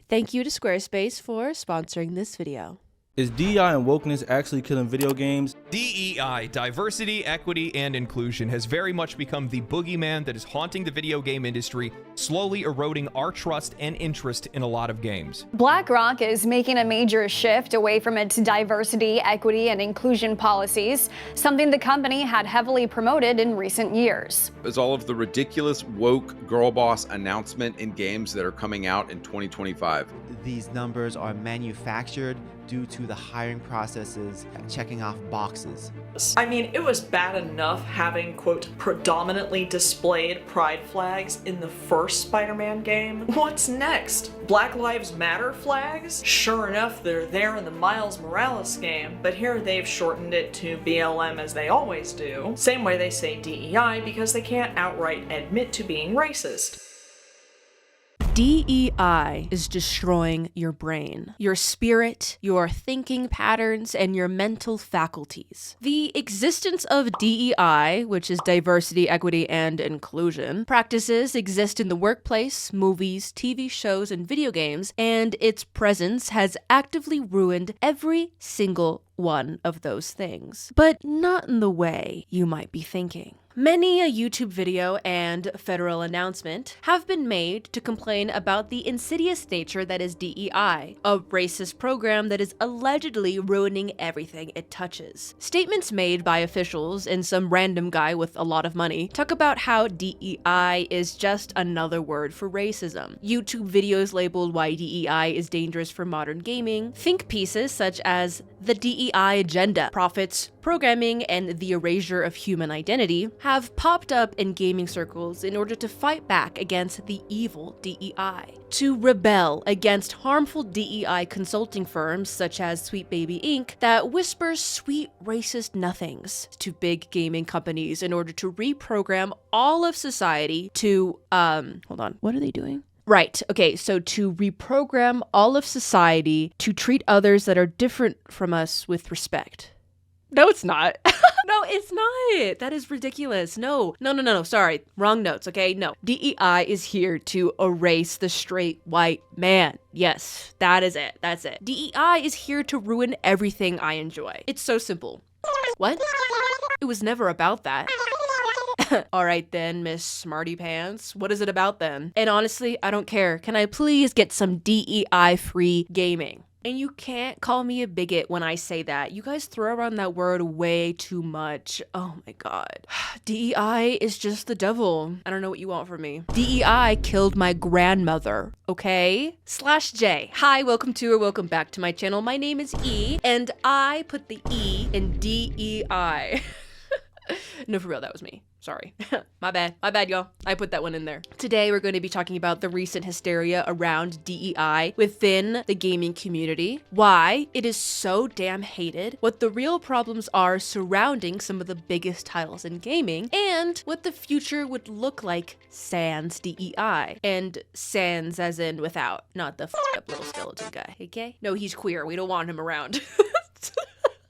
Thank you to Squarespace for sponsoring this video. Is DEI and wokeness actually killing video games? DEI, diversity, equity, and inclusion, has very much become the boogeyman that is haunting the video game industry, slowly eroding our trust and interest in a lot of games. BlackRock is making a major shift away from its diversity, equity, and inclusion policies, something the company had heavily promoted in recent years. Is all of the ridiculous woke girl boss announcement in games that are coming out in 2025. These numbers are manufactured due to the hiring processes, checking off boxes. I mean, it was bad enough having, quote, predominantly displayed pride flags in the first Spider-Man game. What's next? Black Lives Matter flags? Sure enough, they're there in the Miles Morales game, but here they've shortened it to BLM as they always do. Same way they say DEI because they can't outright admit to being racist. DEI is destroying your brain, your spirit, your thinking patterns, and your mental faculties. The existence of DEI, which is diversity, equity, and inclusion, practices exist in the workplace, movies, TV shows, and video games, and its presence has actively ruined every single one of those things. But not in the way you might be thinking. Many a YouTube video and federal announcement have been made to complain about the insidious nature that is DEI, a racist program that is allegedly ruining everything it touches. Statements made by officials and some random guy with a lot of money talk about how DEI is just another word for racism. YouTube videos labeled why DEI is dangerous for modern gaming, think pieces such as the DEI agenda, profits, programming, and the erasure of human identity have popped up in gaming circles in order to fight back against the evil DEI, to rebel against harmful DEI consulting firms such as Sweet Baby Inc. that whispers sweet racist nothings to big gaming companies in order to reprogram all of society to, hold on, what are they doing? Right, okay, so to reprogram all of society to treat others that are different from us with respect. No, it's not. No, it's not. That is ridiculous. No, sorry. Wrong notes, okay? No. DEI is here to erase the straight white man. Yes, that is it. That's it. DEI is here to ruin everything I enjoy. It's so simple. What? It was never about that. Alright then, Miss Smarty Pants. What is it about then? And honestly, I don't care. Can I please get some DEI-free gaming? And you can't call me a bigot when I say that. You guys throw around that word way too much. Oh my god. DEI is just the devil. I don't know what you want from me. DEI killed my grandmother, okay? /J. Hi, welcome to or welcome back to my channel. My name is E, and I put the E in DEI. No, for real, that was me. Sorry. My bad, y'all. I put that one in there. Today, we're going to be talking about the recent hysteria around DEI within the gaming community, why it is so damn hated, what the real problems are surrounding some of the biggest titles in gaming, and what the future would look like sans DEI. And sans as in without, not the f***ed-up little skeleton guy, okay? No, he's queer. We don't want him around.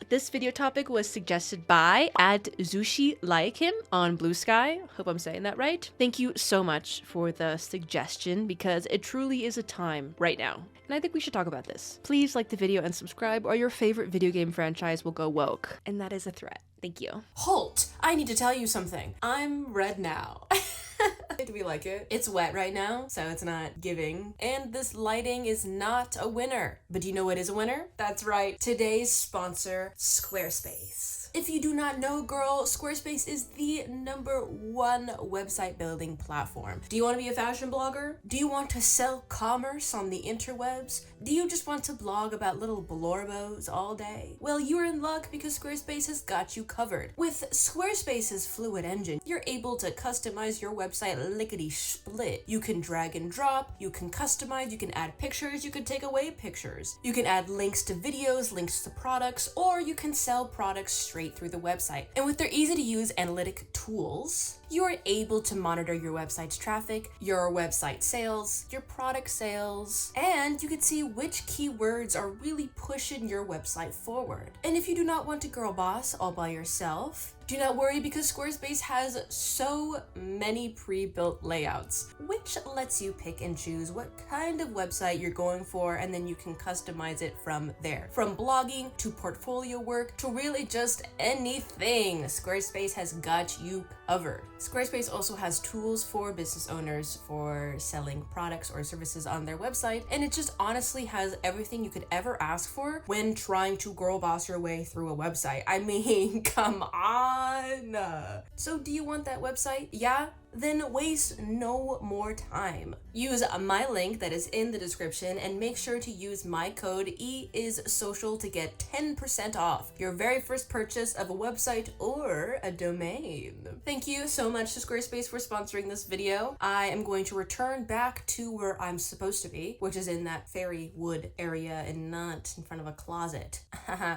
This video topic was suggested by @ZushiLikeHim on BLUESKY. Hope I'm saying that right. Thank you so much for the suggestion because it truly is a time right now. And I think we should talk about this. Please like the video and subscribe or your favorite video game franchise will go woke. And that is a threat. Thank you. Halt! I need to tell you something. I'm red now. Do we like it? It's wet right now, so it's not giving. And this lighting is not a winner. But do you know what is a winner? That's right. Today's sponsor, Squarespace. If you do not know, girl, Squarespace is the #1 website building platform. Do you want to be a fashion blogger? Do you want to sell commerce on the interwebs? Do you just want to blog about little blorbos all day? Well, you're in luck because Squarespace has got you covered. With Squarespace's Fluid Engine, you're able to customize your website lickety-split. You can drag and drop, you can customize, you can add pictures, you can take away pictures. You can add links to videos, links to products, or you can sell products straight through the website. And with their easy-to-use analytic tools, you are able to monitor your website's traffic, your website sales, your product sales, and you can see which keywords are really pushing your website forward. And if you do not want to girl boss all by yourself, Do not worry, because Squarespace has so many pre-built layouts, which lets you pick and choose what kind of website you're going for, and then you can customize it from there. From blogging to portfolio work to really just anything, Squarespace has got you covered. Squarespace also has tools for business owners for selling products or services on their website, and it just honestly has everything you could ever ask for when trying to girl boss your way through a website. I mean, come on. So do you want that website? Yeah? Then waste no more time. Use my link that is in the description and make sure to use my code eissocial to get 10% off your very first purchase of a website or a domain. Thank you so much to Squarespace for sponsoring this video. I am going to return back to where I'm supposed to be, which is in that fairy wood area and not in front of a closet.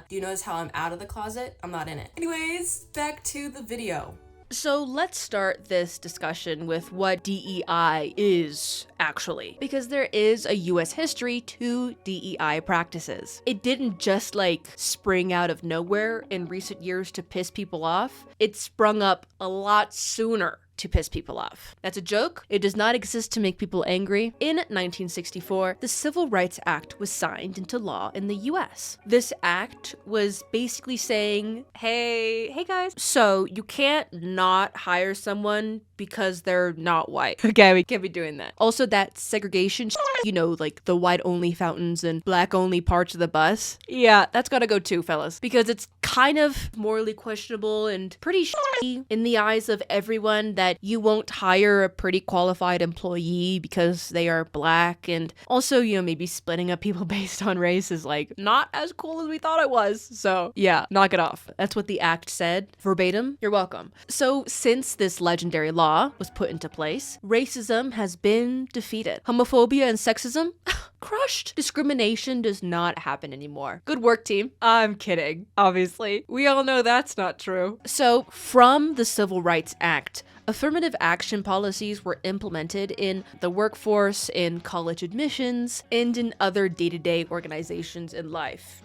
Do you notice how I'm out of the closet? I'm not in it. Anyways, back to the video. So let's start this discussion with what DEI is, actually, because there is a US history to DEI practices. It didn't just spring out of nowhere in recent years to piss people off. It sprung up a lot sooner to piss people off. That's a joke. It does not exist to make people angry. In 1964, the Civil Rights Act was signed into law in the US. This act was basically saying, hey guys, so you can't not hire someone because they're not white. Okay, we can't be doing that. Also, that segregation, like the white-only fountains and black-only parts of the bus. Yeah, that's gotta go too, fellas, because it's kind of morally questionable and pretty shitty in the eyes of everyone that you won't hire a pretty qualified employee because they are black. And also, maybe splitting up people based on race is not as cool as we thought it was. So yeah, knock it off. That's what the act said. Verbatim, you're welcome. So since this legendary law was put into place, racism has been defeated. Homophobia and sexism, crushed. Discrimination does not happen anymore. Good work, team. I'm kidding, obviously. We all know that's not true. So from the Civil Rights Act, affirmative action policies were implemented in the workforce, in college admissions, and in other day-to-day organizations in life.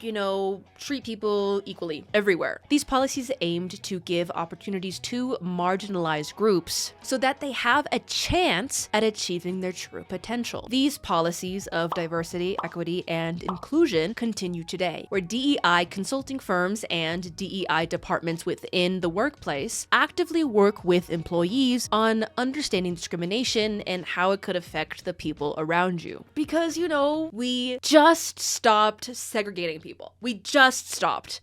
Treat people equally everywhere. These policies aimed to give opportunities to marginalized groups so that they have a chance at achieving their true potential. These policies of diversity, equity, and inclusion continue today, where DEI consulting firms and DEI departments within the workplace actively work with employees on understanding discrimination and how it could affect the people around you. Because, we just stopped segregating people. We just stopped.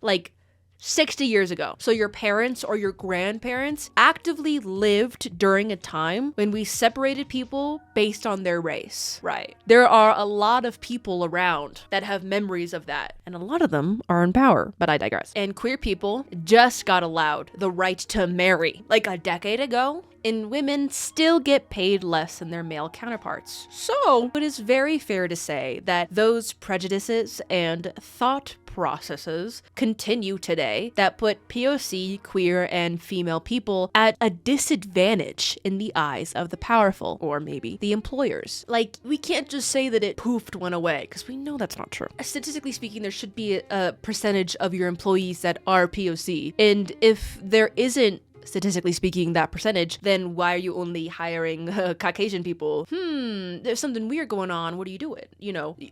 60 years ago. So your parents or your grandparents actively lived during a time when we separated people based on their race. Right. There are a lot of people around that have memories of that, and a lot of them are in power, but I digress. And queer people just got allowed the right to marry a decade ago, and women still get paid less than their male counterparts. So it is very fair to say that those prejudices and thought processes continue today that put POC, queer, and female people at a disadvantage in the eyes of the powerful, or maybe the employers. We can't just say that it poofed went away, because we know that's not true. Statistically speaking, there should be a percentage of your employees that are POC, and if there isn't statistically speaking, that percentage, then why are you only hiring Caucasian people? There's something weird going on. What do you do it?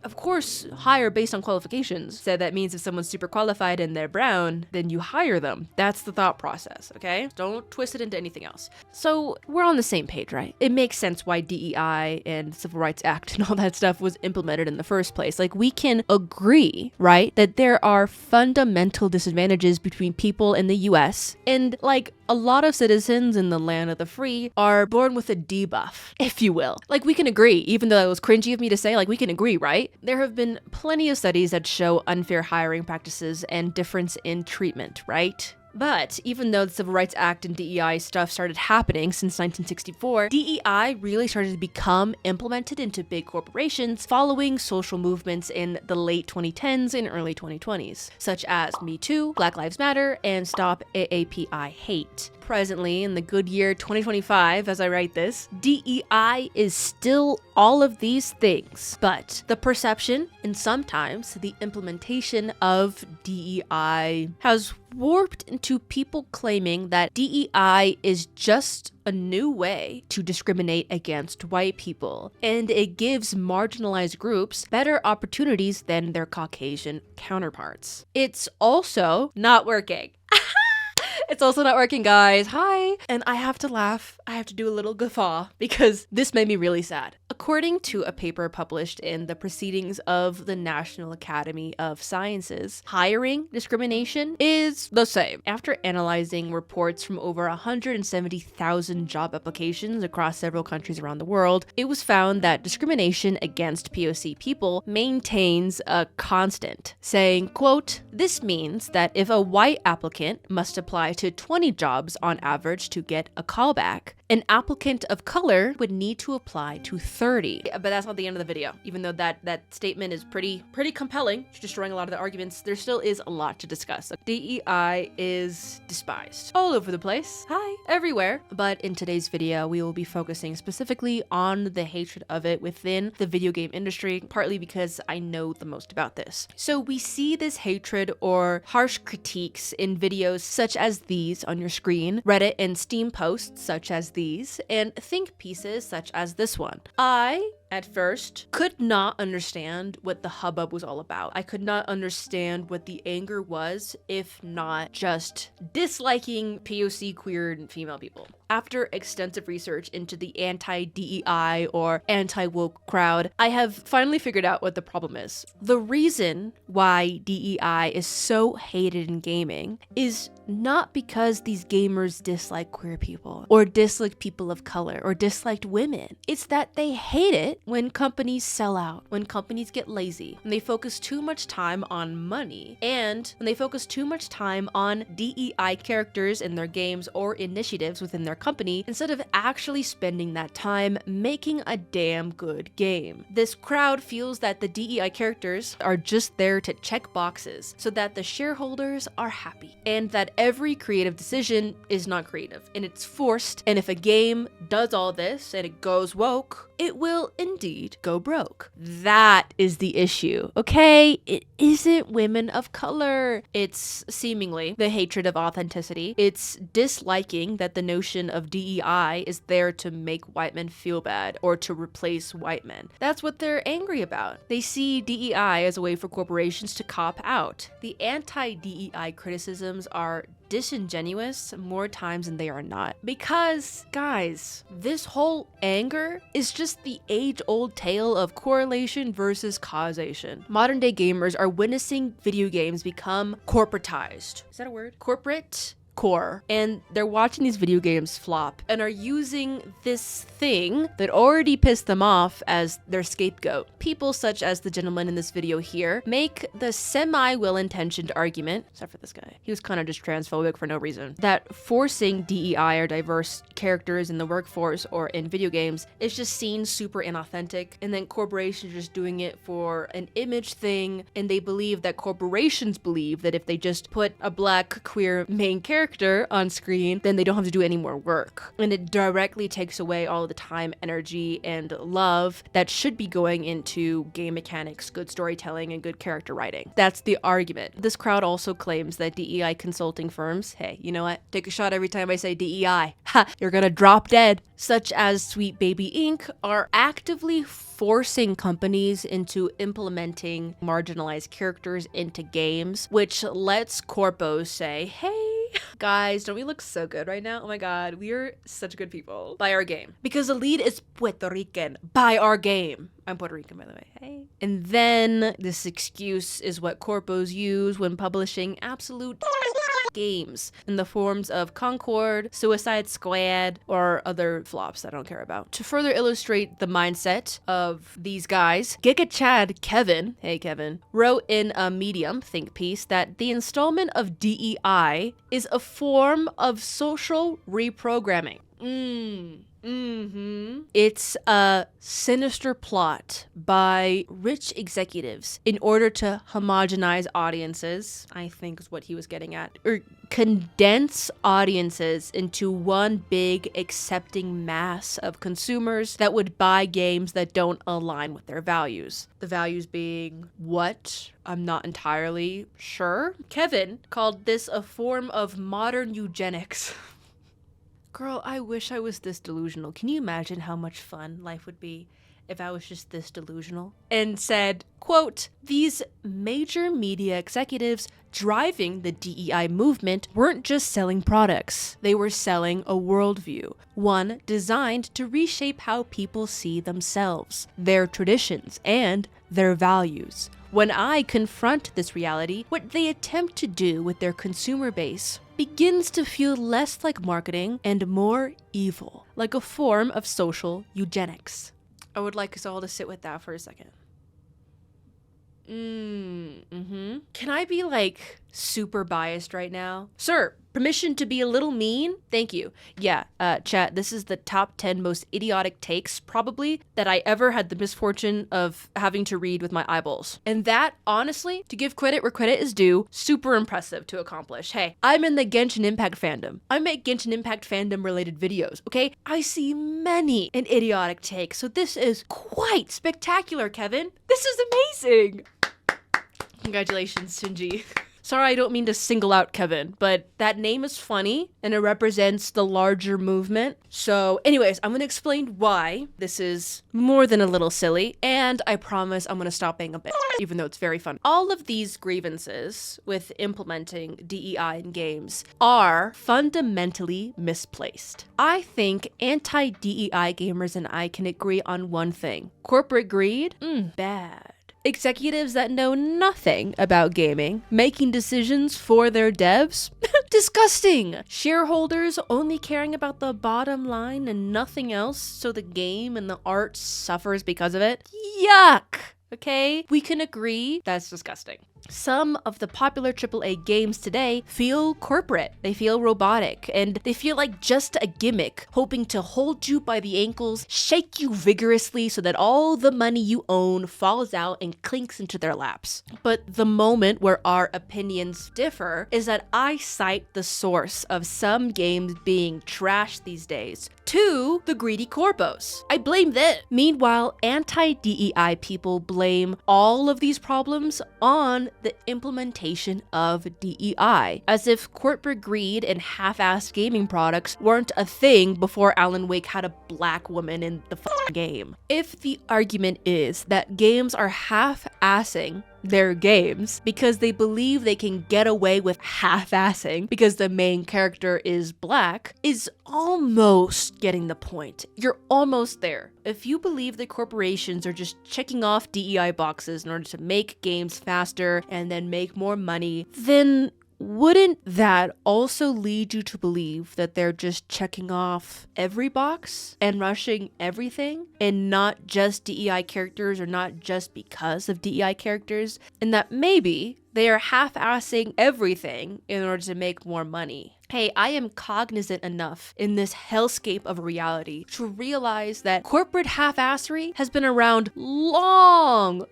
Of course, hire based on qualifications. So that means if someone's super qualified and they're brown, then you hire them. That's the thought process, okay? Don't twist it into anything else. So we're on the same page, right? It makes sense why DEI and Civil Rights Act and all that stuff was implemented in the first place. We can agree, right, that there are fundamental disadvantages between people in the US, and a lot of citizens in the land of the free are born with a debuff, if you will. We can agree, even though it was cringy of me to say, we can agree, right? There have been plenty of studies that show unfair hiring practices and difference in treatment, right? But even though the Civil Rights Act and DEI stuff started happening since 1964, DEI really started to become implemented into big corporations following social movements in the late 2010s and early 2020s, such as Me Too, Black Lives Matter, and Stop AAPI Hate. Presently, in the good year 2025, as I write this, DEI is still all of these things, but the perception and sometimes the implementation of DEI has warped to people claiming that DEI is just a new way to discriminate against white people, and it gives marginalized groups better opportunities than their Caucasian counterparts. It's also not working. It's also not working, guys. Hi. And I have to laugh. I have to do a little guffaw because this made me really sad. According to a paper published in the Proceedings of the National Academy of Sciences, hiring discrimination is the same. After analyzing reports from over 170,000 job applications across several countries around the world, it was found that discrimination against POC people maintains a constant, saying, quote, "This means that if a white applicant must apply to 20 jobs on average to get a callback, an applicant of color would need to apply to 30. But that's not the end of the video. Even though that statement is pretty compelling, destroying a lot of the arguments, there still is a lot to discuss. DEI is despised all over the place. Hi, everywhere. But in today's video, we will be focusing specifically on the hatred of it within the video game industry, partly because I know the most about this. So we see this hatred or harsh critiques in videos such as these on your screen, Reddit and Steam posts such as these, and think pieces such as this one. I, at first, could not understand what the hubbub was all about. I could not understand what the anger was, if not just disliking POC queer and female people. After extensive research into the anti-DEI or anti-woke crowd, I have finally figured out what the problem is. The reason why DEI is so hated in gaming is not because these gamers dislike queer people or dislike people of color or disliked women. It's that they hate it when companies sell out, when companies get lazy, when they focus too much time on money, and when they focus too much time on DEI characters in their games or initiatives within their company instead of actually spending that time making a damn good game. This crowd feels that the DEI characters are just there to check boxes so that the shareholders are happy, and that every creative decision is not creative and it's forced, and if a game does all this and it goes woke, it will indeed go broke. That is the issue, okay? It isn't women of color. It's seemingly the hatred of authenticity. It's disliking that the notion of DEI is there to make white men feel bad or to replace white men. That's what they're angry about. They see DEI as a way for corporations to cop out. The anti-DEI criticisms are disingenuous more times than they are not. Because, guys, this whole anger is just the age-old tale of correlation versus causation. Modern-day gamers are witnessing video games become corporatized. Is that a word? Corporate? Core, and they're watching these video games flop and are using this thing that already pissed them off as their scapegoat. People such as the gentleman in this video here make the semi-well-intentioned argument, except for this guy, he was kind of just transphobic for no reason, that forcing DEI or diverse characters in the workforce or in video games is just seen super inauthentic, and then corporations are just doing it for an image thing, and they believe that corporations believe that if they just put a black queer main character on screen, then they don't have to do any more work. And it directly takes away all the time, energy, and love that should be going into game mechanics, good storytelling, and good character writing. That's the argument. This crowd also claims that DEI consulting firms, hey, you know what? Take a shot every time I say DEI. Ha! You're gonna drop dead. Such as Sweet Baby Inc. are actively forcing companies into implementing marginalized characters into games, which lets corpos say, hey, guys, don't we look so good right now? Oh my god, we are such good people. Buy our game. Because the lead is Puerto Rican. Buy our game. I'm Puerto Rican, by the way. Hey. And then this excuse is what corpos use when publishing absolute games in the forms of Concord, Suicide Squad, or other flops that I don't care about. To further illustrate the mindset of these guys, Giga Chad Kevin, hey Kevin, wrote in a Medium think piece that the installment of DEI is a form of social reprogramming. It's a sinister plot by rich executives in order to homogenize audiences, I think is what he was getting at, or condense audiences into one big accepting mass of consumers that would buy games that don't align with their values. The values being what? I'm not entirely sure. Kevin called this a form of modern eugenics. Girl, I wish I was this delusional. Can you imagine how much fun life would be if I was just this delusional? And said, quote, these major media executives driving the DEI movement weren't just selling products. They were selling a worldview, one designed to reshape how people see themselves, their traditions, and their values. When I confront this reality, what they attempt to do with their consumer base begins to feel less like marketing and more evil, like a form of social eugenics. I would like us all to sit with that for a second. Can I be like super biased right now? Sir, permission to be a little mean? Thank you. Yeah, chat, this is the top 10 most idiotic takes, probably, that I ever had the misfortune of having to read with my eyeballs. And that, honestly, to give credit where credit is due, super impressive to accomplish. Hey, I'm in the Genshin Impact fandom. I make Genshin Impact fandom related videos, okay? I see many an idiotic take, so this is quite spectacular, Kevin. This is amazing. Congratulations, Shinji. Sorry, I don't mean to single out Kevin, but that name is funny and it represents the larger movement. So anyways, I'm gonna explain why this is more than a little silly, and I promise I'm gonna stop being a bitch, even though it's very fun. All of these grievances with implementing DEI in games are fundamentally misplaced. I think anti-DEI gamers and I can agree on one thing. Corporate greed? Bad. Executives that know nothing about gaming, making decisions for their devs? Disgusting! Shareholders only caring about the bottom line and nothing else, so the game and the art suffers because of it? Yuck! Okay? We can agree that's disgusting. Some of the popular AAA games today feel corporate, they feel robotic, and they feel like just a gimmick, hoping to hold you by the ankles, shake you vigorously so that all the money you own falls out and clinks into their laps. But the moment where our opinions differ is that I cite the source of some games being trashed these days to the greedy corpos. I blame them. Meanwhile, anti-DEI people blame all of these problems on the implementation of DEI, as if corporate greed and half-assed gaming products weren't a thing before Alan Wake had a black woman in the game. If the argument is that games are half-assing their games because they believe they can get away with half-assing because the main character is black, is almost getting the point. You're almost there. If you believe that corporations are just checking off DEI boxes in order to make games faster and then make more money, then wouldn't that also lead you to believe that they're just checking off every box and rushing everything and not just DEI characters, or not just because of DEI characters, and that maybe they are half-assing everything in order to make more money? Hey, I am cognizant enough in this hellscape of reality to realize that corporate half-assery has been around long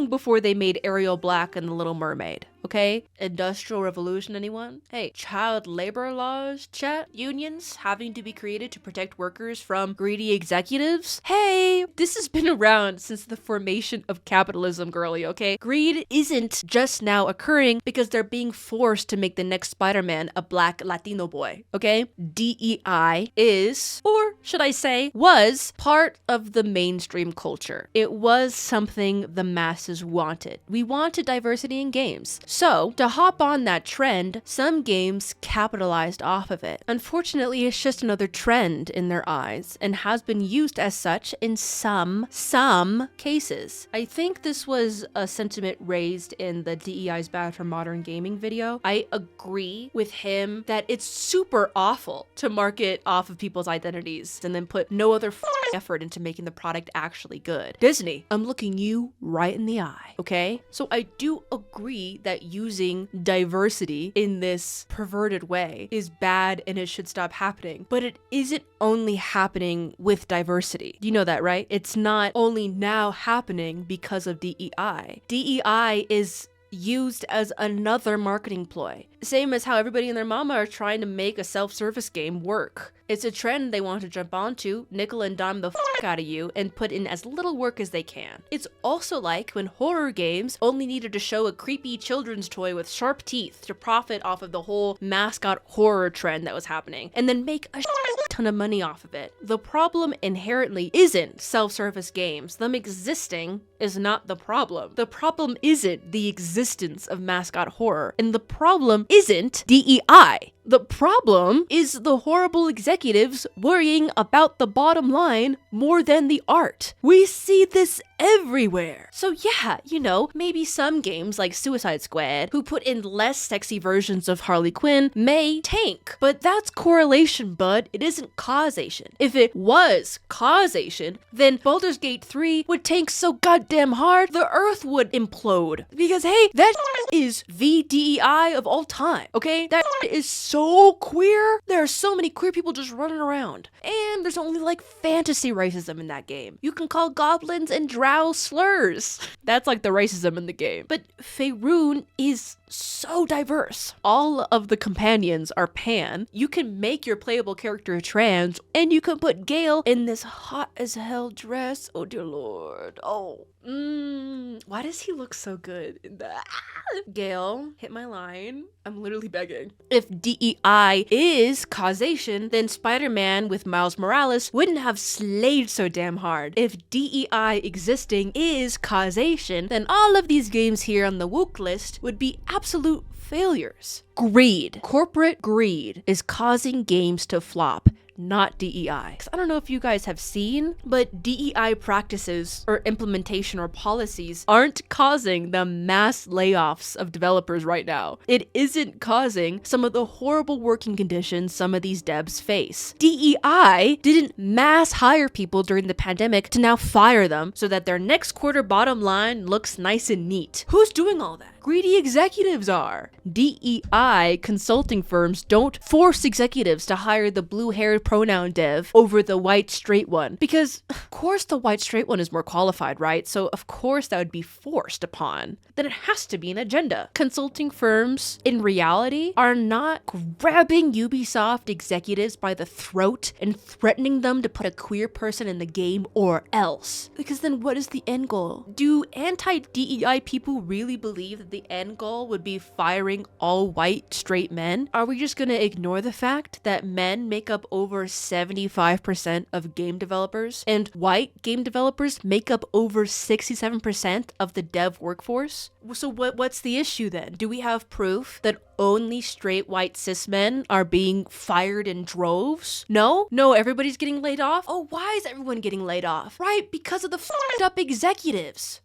before they made Ariel black in The Little Mermaid, okay? Industrial Revolution, anyone? Hey, child labor laws, chat? Unions having to be created to protect workers from greedy executives? Hey, this has been around since the formation of capitalism, girly, okay? Greed isn't just now occurring because they're being forced to make the next Spider-Man a black Latino boy, okay? DEI is, or should I say, was part of the mainstream culture. It was something the masses wanted. We wanted diversity in games. So, to hop on that trend, some games capitalized off of it. Unfortunately, it's just another trend in their eyes and has been used as such in some cases. I think this was a sentiment raised in the DEI's Bad for Modern Gaming video. I agree with him that it's super awful to market off of people's identities and then put no other effort into making the product actually good. Disney, I'm looking you right in the eye, okay? So I do agree that that using diversity in this perverted way is bad and it should stop happening. But it isn't only happening with diversity. You know that, right? It's not only now happening because of DEI. DEI is used as another marketing ploy. Same as how everybody and their mama are trying to make a self-service game work. It's a trend they want to jump onto, nickel and dime the out of you, and put in as little work as they can. It's also like when horror games only needed to show a creepy children's toy with sharp teeth to profit off of the whole mascot horror trend that was happening, and then make a ton of money off of it. The problem inherently isn't self-service games. Them existing is not the problem. The problem isn't the existence of mascot horror, and the problem isn't DEI. The problem is the horrible executives worrying about the bottom line more than the art. We see this everywhere. So yeah, you know, maybe some games like Suicide Squad, who put in less sexy versions of Harley Quinn, may tank. But that's correlation, bud. It isn't causation. If it was causation, then Baldur's Gate 3 would tank so goddamn hard, the earth would implode. Because hey, that is the DEI of all time, okay? That is so queer. There are so many queer people just running around. And there's only like fantasy racism in that game. You can call goblins and drow slurs. That's like the racism in the game. But Faerun is so diverse. All of the companions are pan. You can make your playable character trans, and you can put Gale in this hot as hell dress. Oh dear lord. Oh. Why does he look so good in that? Gale, hit my line. I'm literally begging. If DEI is causation, then Spider-Man with Miles Morales wouldn't have slayed so damn hard. If DEI existing is causation, then all of these games here on the woke list would be absolute failures. Greed. Corporate greed is causing games to flop, not DEI. I don't know if you guys have seen, but DEI practices or implementation or policies aren't causing the mass layoffs of developers right now. It isn't causing some of the horrible working conditions some of these devs face. DEI didn't mass hire people during the pandemic to now fire them so that their next quarter bottom line looks nice and neat. Who's doing all that? Greedy executives are. DEI consulting firms don't force executives to hire the blue-haired pronoun dev over the white straight one, because of course the white straight one is more qualified, right? So of course that would be forced upon. Then it has to be an agenda. Consulting firms in reality are not grabbing Ubisoft executives by the throat and threatening them to put a queer person in the game or else. Because then what is the end goal? Do anti-DEI people really believe that the end goal would be firing all white straight men? Are we just gonna ignore the fact that men make up over 75% of game developers and white game developers make up over 67% of the dev workforce? So what's the issue then? Do we have proof that only straight white cis men are being fired in droves? No, everybody's getting laid off. Oh, why is everyone getting laid off? Right, because of the fucked up executives.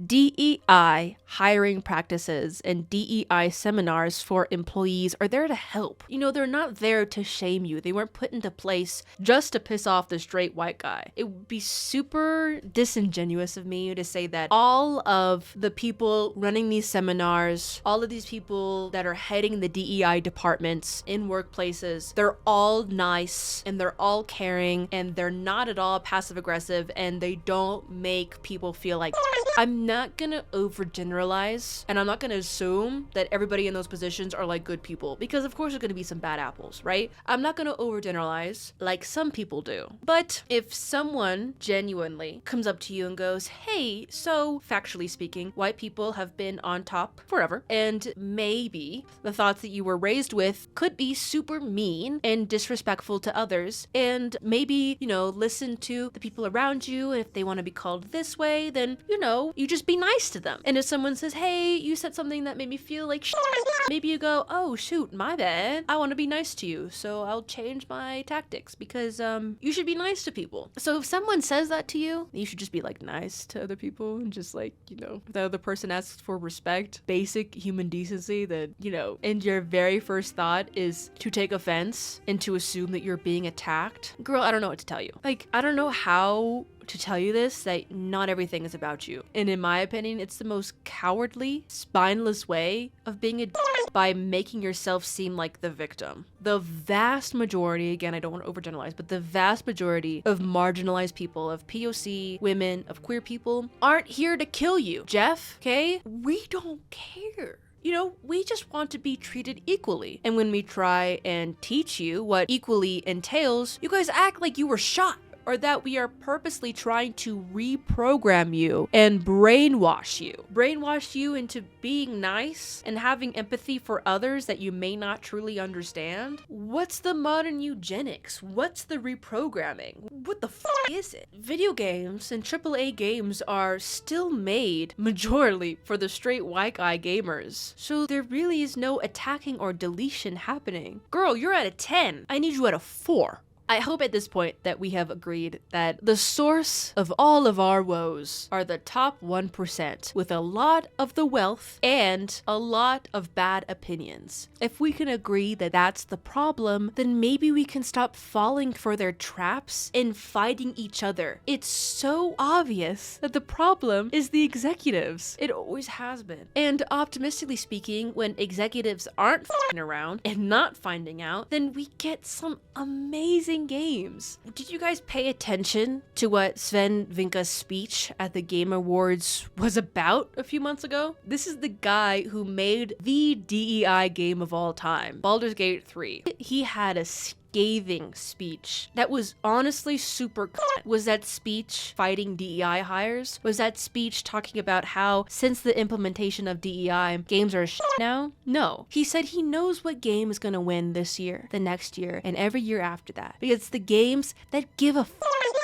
DEI hiring practices and DEI seminars for employees are there to help. You know, they're not there to shame you. They weren't put into place just to piss off the straight white guy. It would be super disingenuous of me to say that all of the people running these seminars, all of these people that are heading the DEI departments in workplaces, they're all nice and they're all caring and they're not at all passive aggressive and they don't make people feel like I'm not gonna overgeneralize and I'm not gonna assume that everybody in those positions are like good people, because of course there's gonna be some bad apples, right? I'm not gonna overgeneralize like some people do. But if someone genuinely comes up to you and goes, hey, so factually speaking, white people have been on top forever, and maybe the thoughts that you were raised with could be super mean and disrespectful to others, and maybe, you know, listen to the people around you, and if they want to be called this way, then, you know, you just be nice to them. And if someone says, hey, you said something that made me feel like shit, maybe you go, oh shoot, my bad. I want to be nice to you, so I'll change my tactics, because you should be nice to people. So if someone says that to you, you should just be like nice to other people and just like, you know, if the other person asks for respect, basic human decency, that, you know, and your very first thought is to take offense and to assume that you're being attacked. Girl, I don't know what to tell you. Like, I don't know how to tell you this, that not everything is about you. And in my opinion, it's the most cowardly, spineless way of being a by making yourself seem like the victim. The vast majority, again, I don't want to overgeneralize, but the vast majority of marginalized people, of POC, women, of queer people, aren't here to kill you, Jeff, okay? We don't care. You know, we just want to be treated equally. And when we try and teach you what equally entails, you guys act like you were shot, or that we are purposely trying to reprogram you and brainwash you into being nice and having empathy for others that you may not truly understand. What's the modern eugenics? What's the reprogramming? What the f is it? Video games and AAA games are still made majorly for the straight white guy gamers, so there really is no attacking or deletion happening. Girl, you're at a 10. I need you at a 4. I hope at this point that we have agreed that the source of all of our woes are the top 1% with a lot of the wealth and a lot of bad opinions. If we can agree that that's the problem, then maybe we can stop falling for their traps and fighting each other. It's so obvious that the problem is the executives. It always has been. And optimistically speaking, when executives aren't f***ing around and not finding out, then we get some amazing games. Did you guys pay attention to what Sven Vinka's speech at the Game Awards was about a few months ago? This is the guy who made the DEI game of all time, Baldur's Gate 3. He had a scathing speech that was honestly super cut. Was that speech fighting DEI hires? Was that speech talking about how since the implementation of DEI, games are shit now? No. He said he knows what game is gonna win this year, the next year, and every year after that. Because it's the games that give a f***.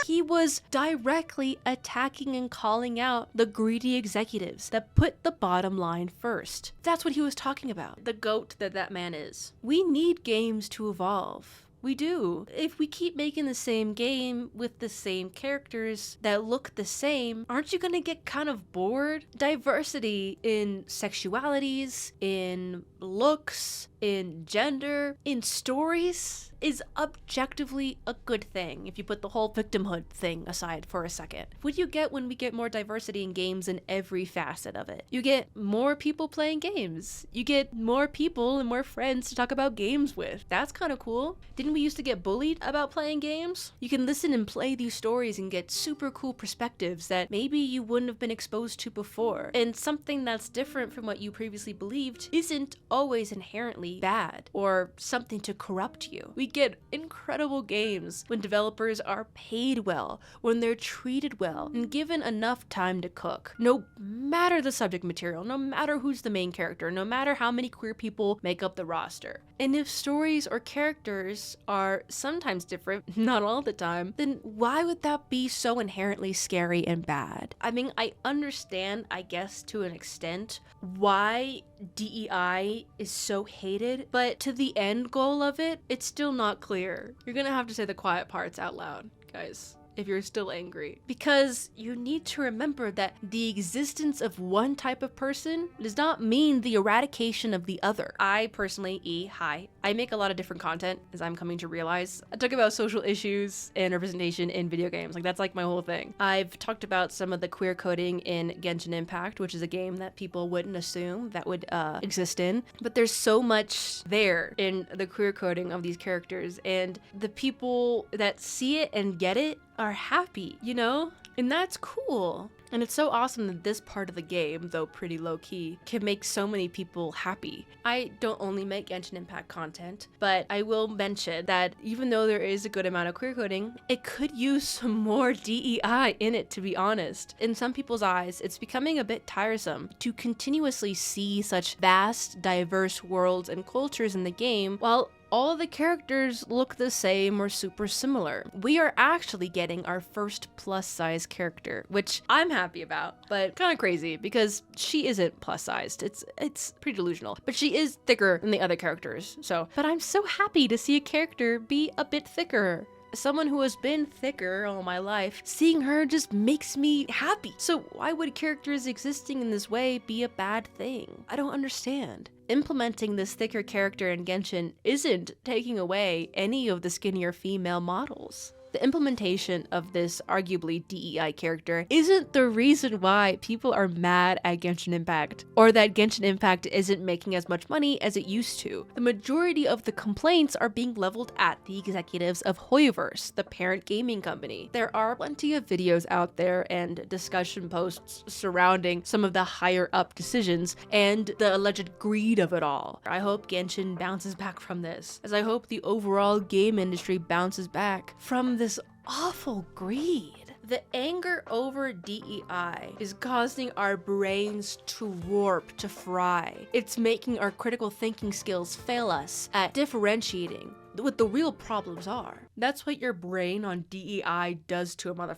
He was directly attacking and calling out the greedy executives that put the bottom line first. That's what he was talking about. The goat that man is. We need games to evolve. We do. If we keep making the same game with the same characters that look the same, aren't you gonna get kind of bored? Diversity in sexualities, in looks, in gender, in stories is objectively a good thing if you put the whole victimhood thing aside for a second. What do you get when we get more diversity in games in every facet of it? You get more people playing games. You get more people and more friends to talk about games with. That's kind of cool. Didn't we used to get bullied about playing games? You can listen and play these stories and get super cool perspectives that maybe you wouldn't have been exposed to before. And something that's different from what you previously believed isn't always inherently bad or something to corrupt you. We get incredible games when developers are paid well, when they're treated well, and given enough time to cook. No matter the subject material, no matter who's the main character, no matter how many queer people make up the roster. And if stories or characters are sometimes different, not all the time, then why would that be so inherently scary and bad? I mean, I understand, I guess, to an extent, why DEI is so hated, but to the end goal of it, it's still not clear. You're gonna have to say the quiet parts out loud, guys, if you're still angry. Because you need to remember that the existence of one type of person does not mean the eradication of the other. I personally, I make a lot of different content, as I'm coming to realize. I talk about social issues and representation in video games. Like, that's like my whole thing. I've talked about some of the queer coding in Genshin Impact, which is a game that people wouldn't assume that would exist in. But there's so much there in the queer coding of these characters, and the people that see it and get it are happy, you know? And that's cool. And it's so awesome that this part of the game, though pretty low-key, can make so many people happy. I don't only make Genshin Impact content, but I will mention that even though there is a good amount of queer coding, it could use some more DEI in it, to be honest. In some people's eyes, it's becoming a bit tiresome to continuously see such vast, diverse worlds and cultures in the game, while all the characters look the same or super similar. We are actually getting our first plus-size character, which I'm happy about, but kind of crazy because she isn't plus-sized. It's pretty delusional, but she is thicker than the other characters. But I'm so happy to see a character be a bit thicker. Someone who has been thicker all my life, seeing her just makes me happy. So why would characters existing in this way be a bad thing? I don't understand. Implementing this thicker character in Genshin isn't taking away any of the skinnier female models. the implementation of this arguably DEI character isn't the reason why people are mad at Genshin Impact, or that Genshin Impact isn't making as much money as it used to. The majority of the complaints are being leveled at the executives of Hoyoverse, the parent gaming company. There are plenty of videos out there and discussion posts surrounding some of the higher up decisions and the alleged greed of it all. I hope Genshin bounces back from this, as I hope the overall game industry bounces back from this awful greed. The anger over DEI is causing our brains to warp, to fry. It's making our critical thinking skills fail us at differentiating what the real problems are. That's what your brain on DEI does to a motherfucker.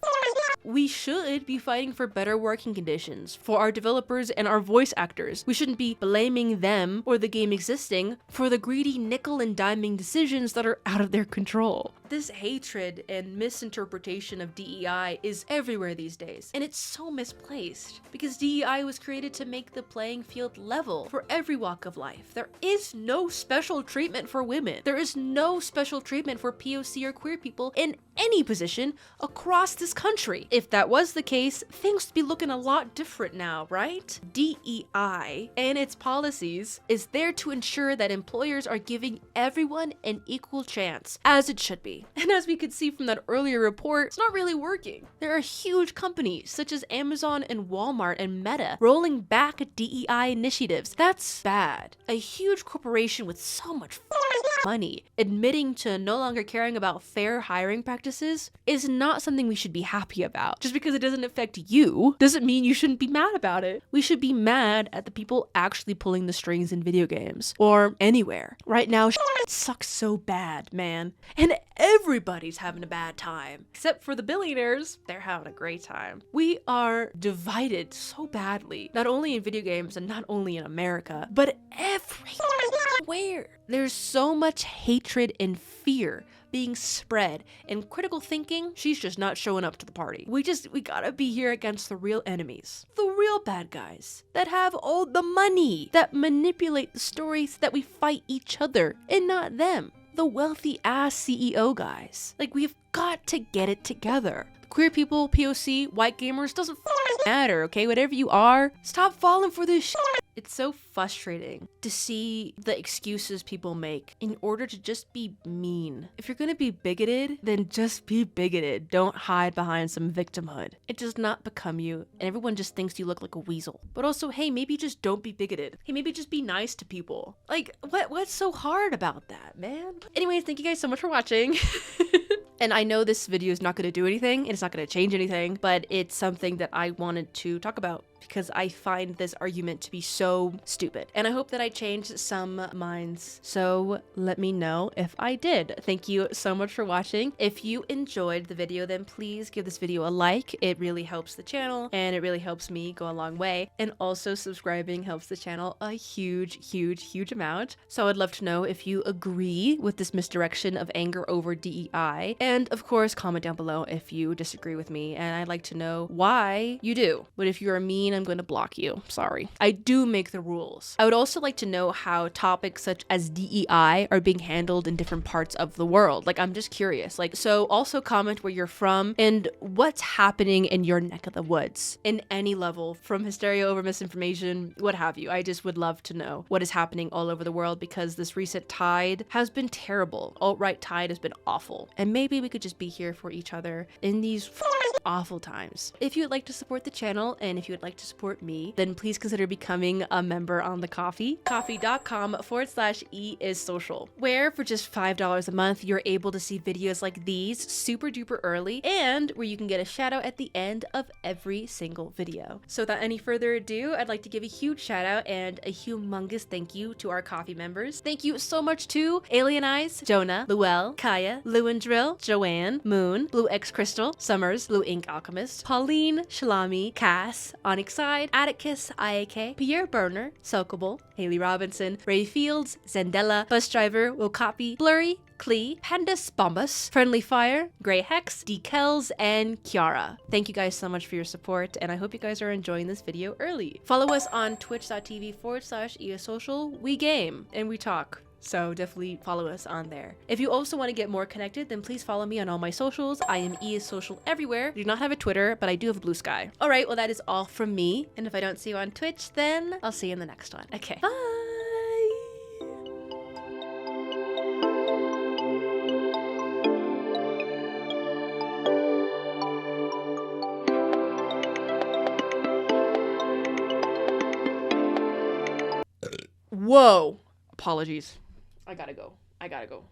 We should be fighting for better working conditions for our developers and our voice actors. We shouldn't be blaming them or the game existing for the greedy nickel and diming decisions that are out of their control. This hatred and misinterpretation of DEI is everywhere these days, and it's so misplaced because DEI was created to make the playing field level for every walk of life. There is no special treatment for women. There is no special treatment for POC or queer people in any position across this country. If that was the case, things would be looking a lot different now, right? DEI and its policies is there to ensure that employers are giving everyone an equal chance, as it should be. And as we could see from that earlier report, it's not really working. There are huge companies such as Amazon and Walmart and Meta rolling back DEI initiatives. That's bad. A huge corporation with so much money admitting to no longer caring about fair hiring practices is not something we should be happy about. Just because it doesn't affect you doesn't mean you shouldn't be mad about it. We should be mad at the people actually pulling the strings in video games or anywhere. Right now, it sucks so bad, man. And everybody's having a bad time. Except for the billionaires, they're having a great time. We are divided so badly, not only in video games and not only in America, but everywhere. There's so much hatred and fear being spread, and critical thinking, she's just not showing up to the party. We gotta be here against the real enemies. The real bad guys that have all the money, that manipulate the stories that we fight each other and not them. The wealthy ass CEO guys. Like, we've got to get it together. Queer people, POC, white gamers, doesn't matter, okay? Whatever you are, stop falling for this shit. It's so frustrating to see the excuses people make in order to just be mean. If you're gonna be bigoted, then just be bigoted. Don't hide behind some victimhood. It does not become you, and everyone just thinks you look like a weasel. But also, hey, maybe just don't be bigoted. Hey, maybe just be nice to people. Like, what's so hard about that, man? Anyways, thank you guys so much for watching. And I know this video is not going to do anything, and it's not going to change anything, but it's something that I wanted to talk about because I find this argument to be so stupid. And I hope that I changed some minds. So let me know if I did. Thank you so much for watching. If you enjoyed the video, then please give this video a like. It really helps the channel, and it really helps me go a long way. And also subscribing helps the channel a huge amount. So I'd love to know if you agree with this misdirection of anger over DEI. And of course, comment down below if you disagree with me, and I'd like to know why you do. But if you're mean, I'm going to block you. Sorry. I do make the rules. I would also like to know how topics such as DEI are being handled in different parts of the world. Like, I'm just curious. Like, so also comment where you're from and what's happening in your neck of the woods in any level, from hysteria over misinformation, what have you. I just would love to know what is happening all over the world, because this recent tide has been terrible. Alt-right tide has been awful. And maybe we could just be here for each other in these awful times. If you would like to support the channel, and if you would like to support me, then please consider becoming a member on the coffee.com/eissocial, where for just $5 a month, you're able to see videos like these super duper early, and where you can get a shout out at the end of every single video. So without any further ado, I'd like to give a huge shout out and a humongous thank you to our coffee members. Thank you so much to Alien Eyes, Jonah, Luel, Kaya, Lewandrill, Joanne, Moon, Blue X Crystal, Summers, Blue Ink Alchemist, Pauline, Shalami, Cass, Onyxide, Atticus, IAK, Pierre Burner, Soakable, Haley Robinson, Ray Fields, Zendella, Bus Driver, Wilcopy, Blurry, Klee, Pandus Bombus, Friendly Fire, Grey Hex, Decals, and Kiara. Thank you guys so much for your support, and I hope you guys are enjoying this video early. Follow us on twitch.tv/eissocial. We game and we talk. So definitely follow us on there. If you also want to get more connected, then please follow me on all my socials. I am eissocial everywhere. I do not have a Twitter, but I do have BLUESKY. All right, well, that is all from me. And if I don't see you on Twitch, then I'll see you in the next one. Okay, bye. Whoa. Apologies. I gotta go.